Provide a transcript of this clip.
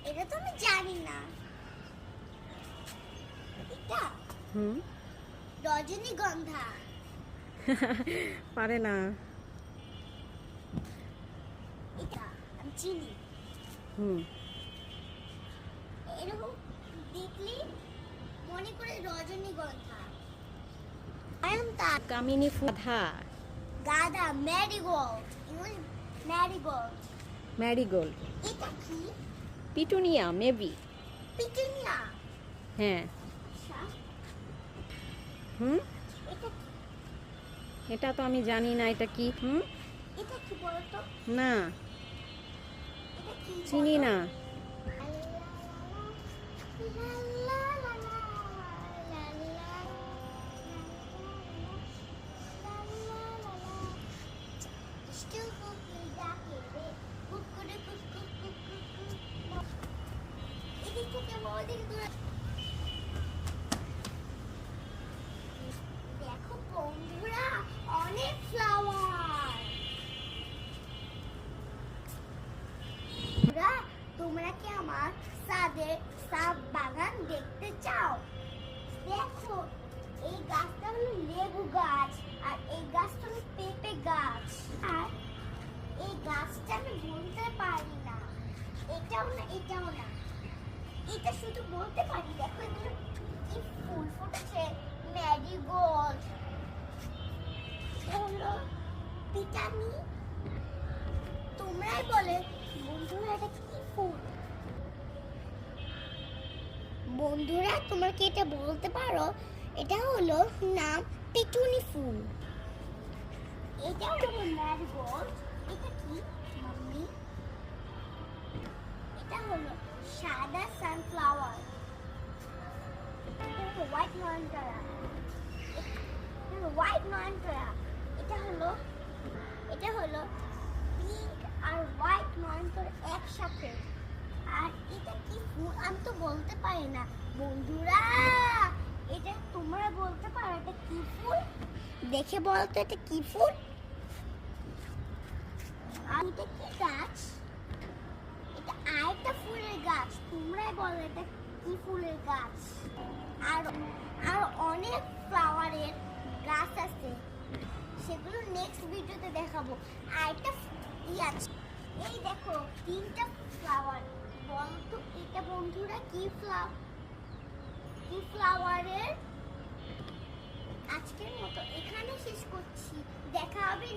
এটা তো আমি জানি না। এটা রজনীগন্ধা। পারে না। এটা আমি চিনি। এরকম দেখলি মনে করে রজনীগন্ধা। কামিনী ফুধা। গাঁদা, ম্যারিগোল্ড। ম্যারিগোল্ড। ম্যারিগোল্ড। এটা কি? Petunia maybe. পিটুনিয়া। হ্যাঁ। এটা কি? এটা তো আমি জানি না এটা কি। এটা কি বলতো? না এটা কি? চিনি না। দেখো বন্ধুরা, অনেক ফ্লাওয়ার। তোমরা কি আমার ছাদ বাগান দেখতে চাও? দেখো, এই গাছটা হলো লেবু গাছ, আর এই গাছটা হলো পেঁপে গাছ। আর এই গাছটা আমি বলতে পারি না, এটাও না এটাও না, এটা শুধু বলতে পারি। দেখো এগুলো কি ফুল ফুটেছে, ম্যারিগোল্ড। হলো পিটানি। তোমরাই বলে বন্ধুরা এটা কি ফুল? বন্ধুরা তোমরা কি এটা বলতে পারো? এটা হলো নাম পিটুনি ফুল। এটা হলো ম্যারিগোল্ড। এটা কি মাম্মি? এটা হলো সাদা সানফ্লাওয়ার। এটা হলো হোয়াইট নয়নতারা। হোয়াইট নয়নতারা। এটা হলো পিঙ্ক আর হোয়াইট নয়নতারা একসাথে। আর এটা কি ফুল আমি তো বলতে পারি না। বন্ধুরা এটা তোমরা বলতে পারো এটা কি ফুল? দেখে বলো তো এটা কি ফুল? আর এটা কি গাছ? এটা আরেকটা ফুলের গাছ। তোমরাই বলো এটা কি ফুলের গাছ? আর অনেক ফ্লাওয়ারের গাছ আছে, সেগুলো নেক্সট ভিডিওতে দেখাবো। আরেকটা আছে, এই দেখো 3টা ফ্লাওয়ার। বলতো এটা বন্ধুরা কি ফ্লাওয়ারের? আজকের মতো এখানে শেষ করছি। দেখা হবে